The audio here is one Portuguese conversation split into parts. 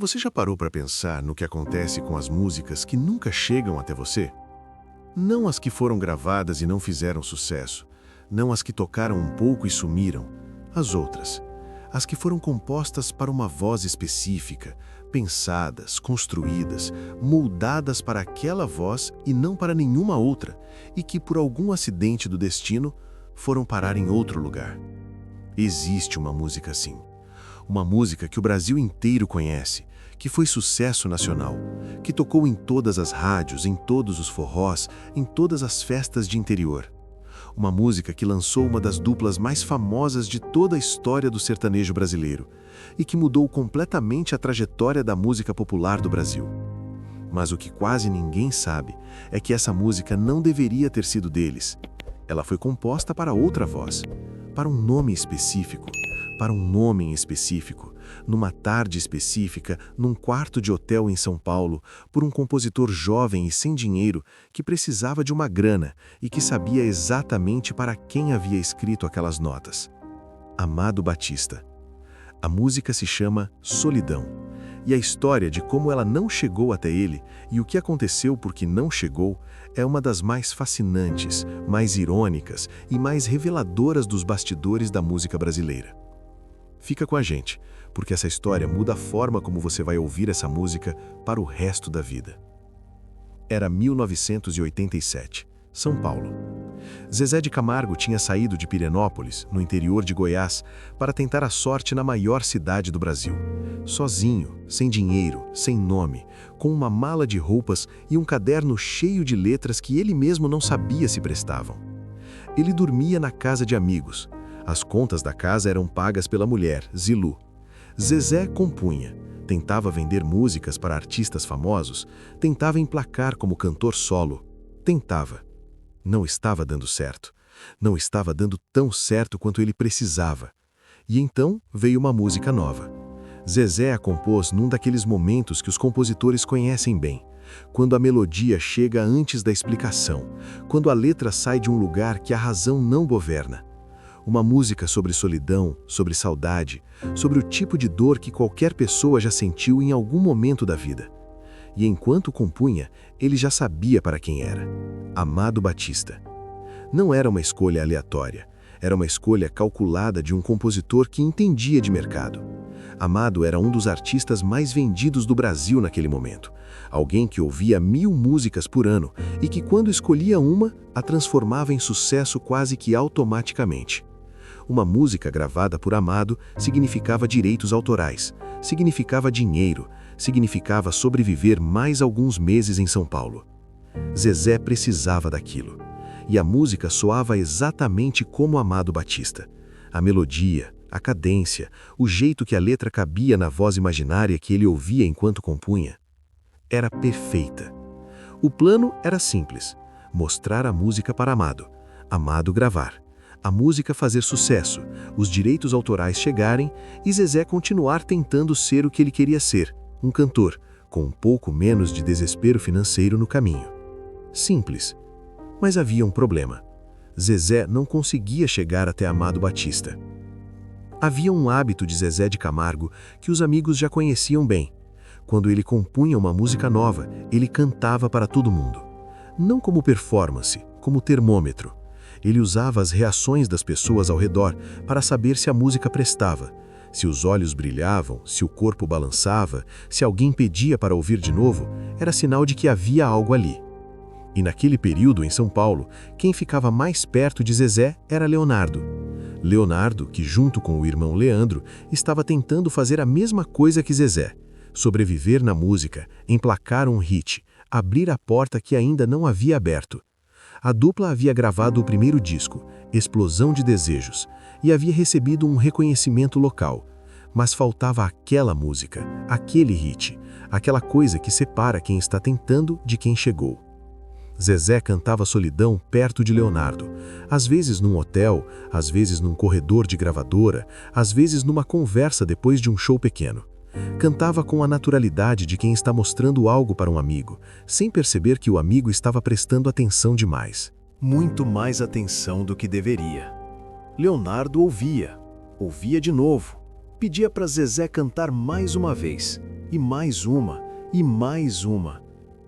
Você já parou para pensar no que acontece com as músicas que nunca chegam até você? Não as que foram gravadas e não fizeram sucesso, não as que tocaram um pouco e sumiram, as outras, as que foram compostas para uma voz específica, pensadas, construídas, moldadas para aquela voz e não para nenhuma outra, e que por algum acidente do destino foram parar em outro lugar. Existe uma música assim. Uma música que o Brasil inteiro conhece, que foi sucesso nacional, que tocou em todas as rádios, em todos os forrós, em todas as festas de interior. Uma música que lançou uma das duplas mais famosas de toda a história do sertanejo brasileiro e que mudou completamente a trajetória da música popular do Brasil. Mas o que quase ninguém sabe é que essa música não deveria ter sido deles. Ela foi composta para outra voz, para um nome específico, para um nome em específico, numa tarde específica, num quarto de hotel em São Paulo, por um compositor jovem e sem dinheiro que precisava de uma grana e que sabia exatamente para quem havia escrito aquelas notas. Amado Batista. A música se chama Solidão, e a história de como ela não chegou até ele e o que aconteceu porque não chegou é uma das mais fascinantes, mais irônicas e mais reveladoras dos bastidores da música brasileira. Fica com a gente, porque essa história muda a forma como você vai ouvir essa música para o resto da vida. Era 1987, São Paulo. Zezé de Camargo tinha saído de Pirenópolis, no interior de Goiás, para tentar a sorte na maior cidade do Brasil. Sozinho, sem dinheiro, sem nome, com uma mala de roupas e um caderno cheio de letras que ele mesmo não sabia se prestavam. Ele dormia na casa de amigos. As contas da casa eram pagas pela mulher, Zilu. Zezé compunha, tentava vender músicas para artistas famosos, tentava emplacar como cantor solo. Tentava. Não estava dando certo. Não estava dando tão certo quanto ele precisava. E então veio uma música nova. Zezé a compôs num daqueles momentos que os compositores conhecem bem, quando a melodia chega antes da explicação, quando a letra sai de um lugar que a razão não governa. Uma música sobre solidão, sobre saudade, sobre o tipo de dor que qualquer pessoa já sentiu em algum momento da vida. E enquanto compunha, ele já sabia para quem era. Amado Batista. Não era uma escolha aleatória, era uma escolha calculada de um compositor que entendia de mercado. Amado era um dos artistas mais vendidos do Brasil naquele momento. Alguém que ouvia 1000 músicas por ano e que, quando escolhia uma, a transformava em sucesso quase que automaticamente. Uma música gravada por Amado significava direitos autorais, significava dinheiro, significava sobreviver mais alguns meses em São Paulo. Zezé precisava daquilo. E a música soava exatamente como Amado Batista. A melodia, a cadência, o jeito que a letra cabia na voz imaginária que ele ouvia enquanto compunha. Era perfeita. O plano era simples: mostrar a música para Amado, Amado gravar, a música fazer sucesso, os direitos autorais chegarem e Zezé continuar tentando ser o que ele queria ser, um cantor, com um pouco menos de desespero financeiro no caminho. Simples. Mas havia um problema. Zezé não conseguia chegar até Amado Batista. Havia um hábito de Zezé de Camargo que os amigos já conheciam bem. Quando ele compunha uma música nova, ele cantava para todo mundo. Não como performance, como termômetro. Ele usava as reações das pessoas ao redor para saber se a música prestava, se os olhos brilhavam, se o corpo balançava, se alguém pedia para ouvir de novo, era sinal de que havia algo ali. E naquele período, em São Paulo, quem ficava mais perto de Zezé era Leonardo. Leonardo, que junto com o irmão Leandro, estava tentando fazer a mesma coisa que Zezé: sobreviver na música, emplacar um hit, abrir a porta que ainda não havia aberto. A dupla havia gravado o primeiro disco, Explosão de Desejos, e havia recebido um reconhecimento local. Mas faltava aquela música, aquele hit, aquela coisa que separa quem está tentando de quem chegou. Zezé cantava Solidão perto de Leonardo, às vezes num hotel, às vezes num corredor de gravadora, às vezes numa conversa depois de um show pequeno. Cantava com a naturalidade de quem está mostrando algo para um amigo, sem perceber que o amigo estava prestando atenção demais. Muito mais atenção do que deveria. Leonardo ouvia de novo, pedia para Zezé cantar mais uma vez. e mais uma, e mais uma.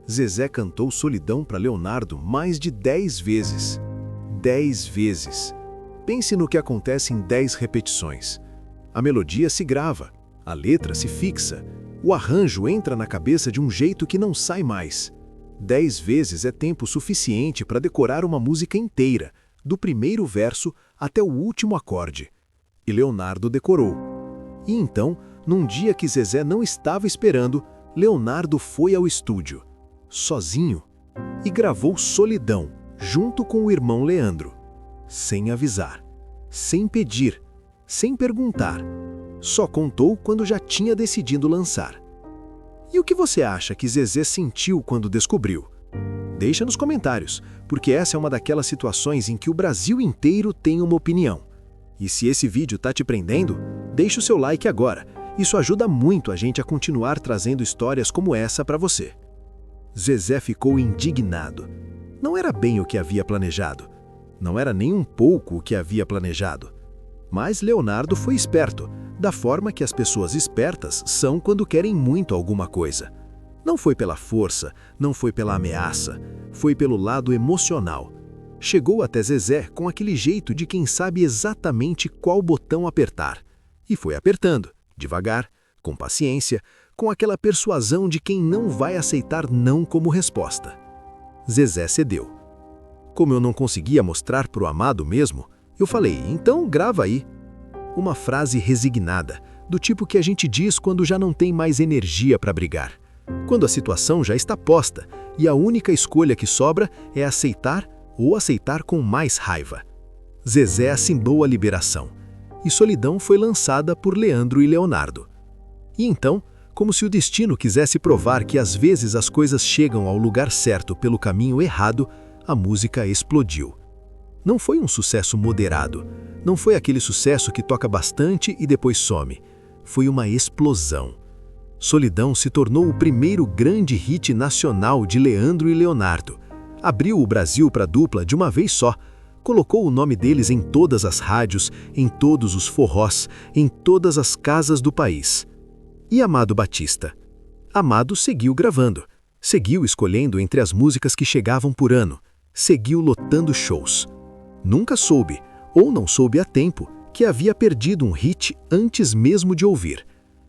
Zezé cantou Solidão para Leonardo mais de 10 vezes. 10 vezes. Pense no que acontece em 10 repetições. A melodia se grava, a letra se fixa, o arranjo entra na cabeça de um jeito que não sai mais. 10 vezes é tempo suficiente para decorar uma música inteira, do primeiro verso até o último acorde. E Leonardo decorou. E então, num dia que Zezé não estava esperando, Leonardo foi ao estúdio, sozinho, e gravou Solidão, junto com o irmão Leandro. Sem avisar, sem pedir, sem perguntar. Só contou quando já tinha decidido lançar. E o que você acha que Zezé sentiu quando descobriu? Deixa nos comentários, porque essa é uma daquelas situações em que o Brasil inteiro tem uma opinião. E se esse vídeo tá te prendendo, deixa o seu like agora. Isso ajuda muito a gente a continuar trazendo histórias como essa para você. Zezé ficou indignado. Não era bem o que havia planejado. Não era nem um pouco o que havia planejado. Mas Leonardo foi esperto, da forma que as pessoas espertas são quando querem muito alguma coisa. Não foi pela força, não foi pela ameaça, foi pelo lado emocional. Chegou até Zezé com aquele jeito de quem sabe exatamente qual botão apertar. E foi apertando, devagar, com paciência, com aquela persuasão de quem não vai aceitar não como resposta. Zezé cedeu. Como eu não conseguia mostrar pro amado mesmo, eu falei, então grava aí. Uma frase resignada, do tipo que a gente diz quando já não tem mais energia para brigar. Quando a situação já está posta e a única escolha que sobra é aceitar ou aceitar com mais raiva. Zezé assinou a liberação. E Solidão foi lançada por Leandro e Leonardo. E então, como se o destino quisesse provar que às vezes as coisas chegam ao lugar certo pelo caminho errado, a música explodiu. Não foi um sucesso moderado, não foi aquele sucesso que toca bastante e depois some. Foi uma explosão. Solidão se tornou o primeiro grande hit nacional de Leandro e Leonardo. Abriu o Brasil para a dupla de uma vez só. Colocou o nome deles em todas as rádios, em todos os forrós, em todas as casas do país. E Amado Batista? Amado seguiu gravando, seguiu escolhendo entre as músicas que chegavam por ano, seguiu lotando shows. Nunca soube, ou não soube a tempo, que havia perdido um hit antes mesmo de ouvir.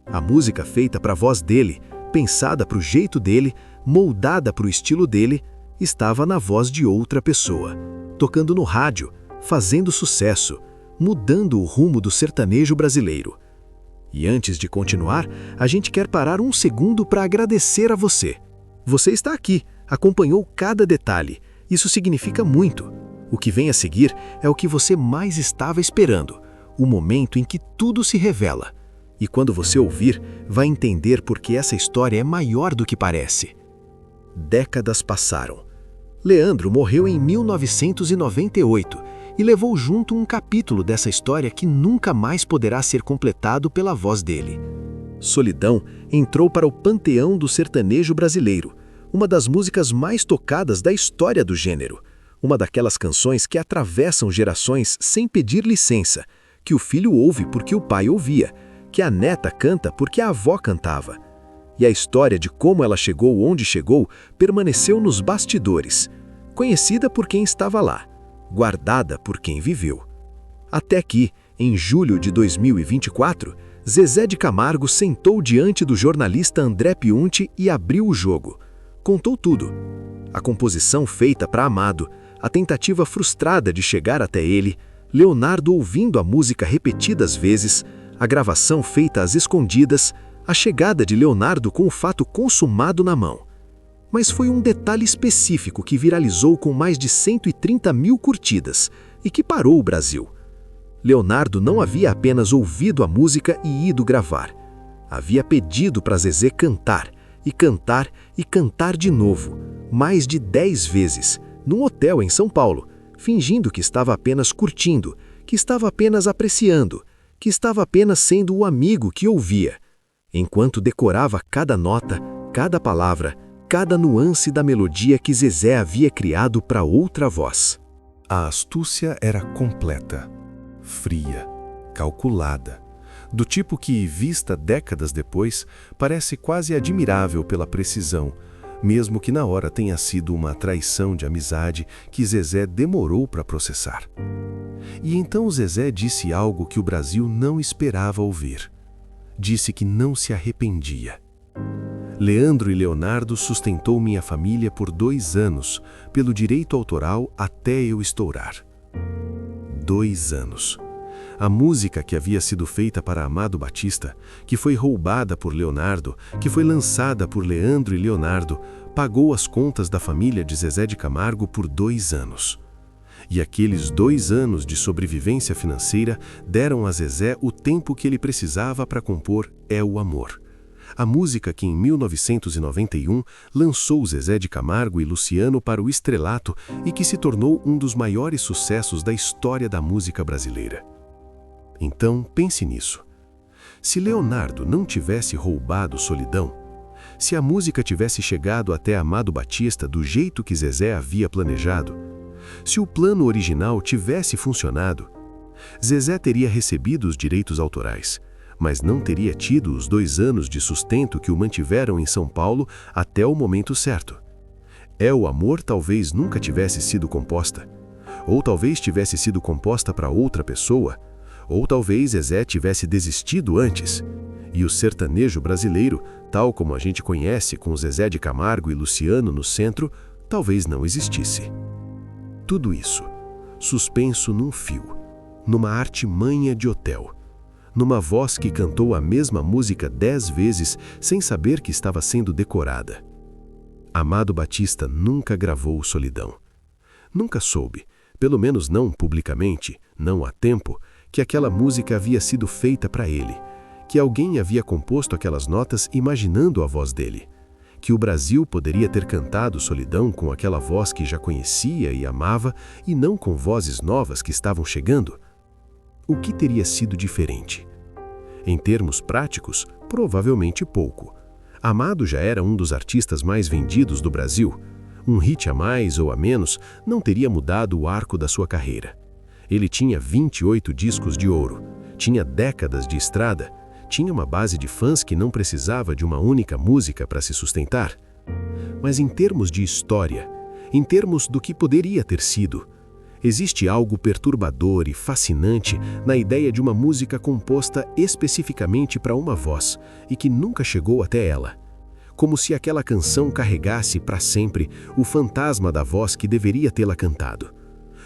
A música feita para a voz dele, pensada para o jeito dele, moldada para o estilo dele, estava na voz de outra pessoa, tocando no rádio, fazendo sucesso, mudando o rumo do sertanejo brasileiro. E antes de continuar, a gente quer parar um segundo para agradecer a você. Você está aqui, acompanhou cada detalhe. Isso significa muito. O que vem a seguir é o que você mais estava esperando, o momento em que tudo se revela. E quando você ouvir, vai entender por que essa história é maior do que parece. Décadas passaram. Leandro morreu em 1998 e levou junto um capítulo dessa história que nunca mais poderá ser completado pela voz dele. Solidão entrou para o panteão do sertanejo brasileiro, uma das músicas mais tocadas da história do gênero, uma daquelas canções que atravessam gerações sem pedir licença, que o filho ouve porque o pai ouvia, que a neta canta porque a avó cantava. E a história de como ela chegou onde chegou permaneceu nos bastidores, conhecida por quem estava lá, guardada por quem viveu. Até que, em julho de 2024, Zezé de Camargo sentou diante do jornalista André Piunti e abriu o jogo. Contou tudo. A composição feita para Amado, a tentativa frustrada de chegar até ele, Leonardo ouvindo a música repetidas vezes, a gravação feita às escondidas, a chegada de Leonardo com o fato consumado na mão. Mas foi um detalhe específico que viralizou com mais de 130 mil curtidas e que parou o Brasil. Leonardo não havia apenas ouvido a música e ido gravar. Havia pedido para Zezé cantar, e cantar, e cantar de novo, mais de 10 vezes, num hotel em São Paulo, fingindo que estava apenas curtindo, que estava apenas apreciando, que estava apenas sendo o amigo que ouvia, enquanto decorava cada nota, cada palavra, cada nuance da melodia que Zezé havia criado para outra voz. A astúcia era completa, fria, calculada. Do tipo que, vista décadas depois, parece quase admirável pela precisão, mesmo que na hora tenha sido uma traição de amizade que Zezé demorou para processar. E então Zezé disse algo que o Brasil não esperava ouvir. Disse que não se arrependia. Leandro e Leonardo sustentou minha família por 2 anos, pelo direito autoral até eu estourar. 2 anos. A música que havia sido feita para Amado Batista, que foi roubada por Leonardo, que foi lançada por Leandro e Leonardo, pagou as contas da família de Zezé de Camargo por 2 anos. E aqueles 2 anos de sobrevivência financeira deram a Zezé o tempo que ele precisava para compor É o Amor. A música que em 1991 lançou Zezé de Camargo e Luciano para o estrelato e que se tornou um dos maiores sucessos da história da música brasileira. Então, pense nisso. Se Leonardo não tivesse roubado Solidão, se a música tivesse chegado até Amado Batista do jeito que Zezé havia planejado, se o plano original tivesse funcionado, Zezé teria recebido os direitos autorais, mas não teria tido os 2 anos de sustento que o mantiveram em São Paulo até o momento certo. É o Amor talvez nunca tivesse sido composta, ou talvez tivesse sido composta para outra pessoa, ou talvez Zezé tivesse desistido antes, e o sertanejo brasileiro, tal como a gente conhece com Zezé de Camargo e Luciano no centro, talvez não existisse. Tudo isso, suspenso num fio, numa artimanha de hotel, numa voz que cantou a mesma música 10 vezes sem saber que estava sendo decorada. Amado Batista nunca gravou Solidão. Nunca soube, pelo menos não publicamente, não há tempo, que aquela música havia sido feita para ele, que alguém havia composto aquelas notas imaginando a voz dele, que o Brasil poderia ter cantado Solidão com aquela voz que já conhecia e amava e não com vozes novas que estavam chegando. O que teria sido diferente? Em termos práticos, provavelmente pouco. Amado já era um dos artistas mais vendidos do Brasil. Um hit a mais ou a menos não teria mudado o arco da sua carreira. Ele tinha 28 discos de ouro, tinha décadas de estrada, tinha uma base de fãs que não precisava de uma única música para se sustentar. Mas em termos de história, em termos do que poderia ter sido, existe algo perturbador e fascinante na ideia de uma música composta especificamente para uma voz e que nunca chegou até ela. Como se aquela canção carregasse para sempre o fantasma da voz que deveria tê-la cantado.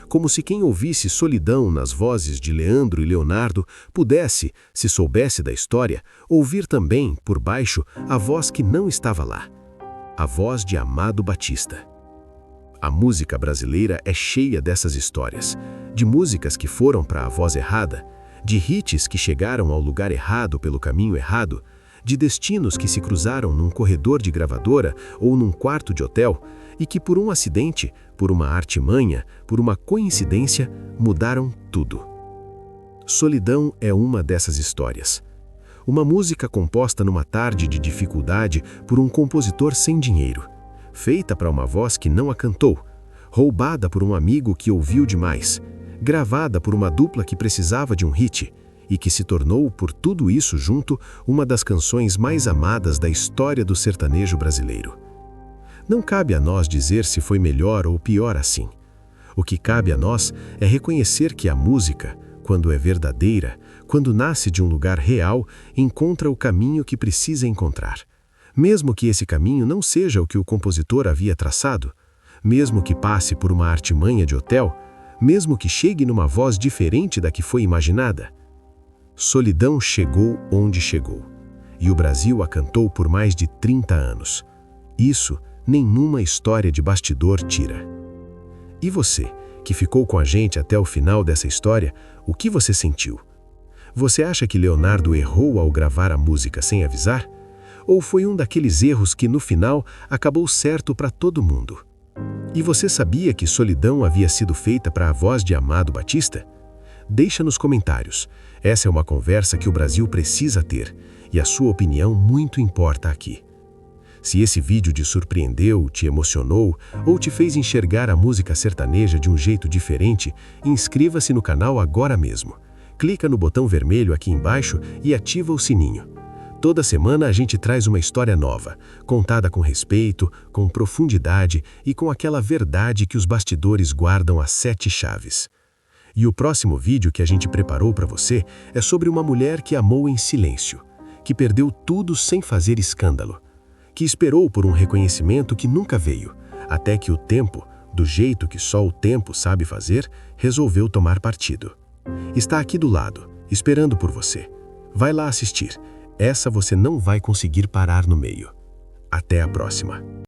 Como se quem ouvisse Solidão nas vozes de Leandro e Leonardo pudesse, se soubesse da história, ouvir também, por baixo, a voz que não estava lá. A voz de Amado Batista. A música brasileira é cheia dessas histórias, de músicas que foram para a voz errada, de hits que chegaram ao lugar errado pelo caminho errado, de destinos que se cruzaram num corredor de gravadora ou num quarto de hotel e que por um acidente, por uma artimanha, por uma coincidência, mudaram tudo. Solidão é uma dessas histórias. Uma música composta numa tarde de dificuldade por um compositor sem dinheiro, feita para uma voz que não a cantou, roubada por um amigo que ouviu demais, gravada por uma dupla que precisava de um hit e que se tornou, por tudo isso junto, uma das canções mais amadas da história do sertanejo brasileiro. Não cabe a nós dizer se foi melhor ou pior assim. O que cabe a nós é reconhecer que a música, quando é verdadeira, quando nasce de um lugar real, encontra o caminho que precisa encontrar. Mesmo que esse caminho não seja o que o compositor havia traçado, mesmo que passe por uma artimanha de hotel, mesmo que chegue numa voz diferente da que foi imaginada. Solidão chegou onde chegou, e o Brasil a cantou por mais de 30 anos. Isso nenhuma história de bastidor tira. E você, que ficou com a gente até o final dessa história, o que você sentiu? Você acha que Leonardo errou ao gravar a música sem avisar? Ou foi um daqueles erros que no final acabou certo para todo mundo? E você sabia que Solidão havia sido feita para a voz de Amado Batista? Deixa nos comentários. Essa é uma conversa que o Brasil precisa ter, e a sua opinião muito importa aqui. Se esse vídeo te surpreendeu, te emocionou ou te fez enxergar a música sertaneja de um jeito diferente, inscreva-se no canal agora mesmo. Clica no botão vermelho aqui embaixo e ativa o sininho. Toda semana a gente traz uma história nova, contada com respeito, com profundidade e com aquela verdade que os bastidores guardam às 7 chaves. E o próximo vídeo que a gente preparou para você é sobre uma mulher que amou em silêncio, que perdeu tudo sem fazer escândalo, que esperou por um reconhecimento que nunca veio, até que o tempo, do jeito que só o tempo sabe fazer, resolveu tomar partido. Está aqui do lado, esperando por você. Vai lá assistir. Essa você não vai conseguir parar no meio. Até a próxima.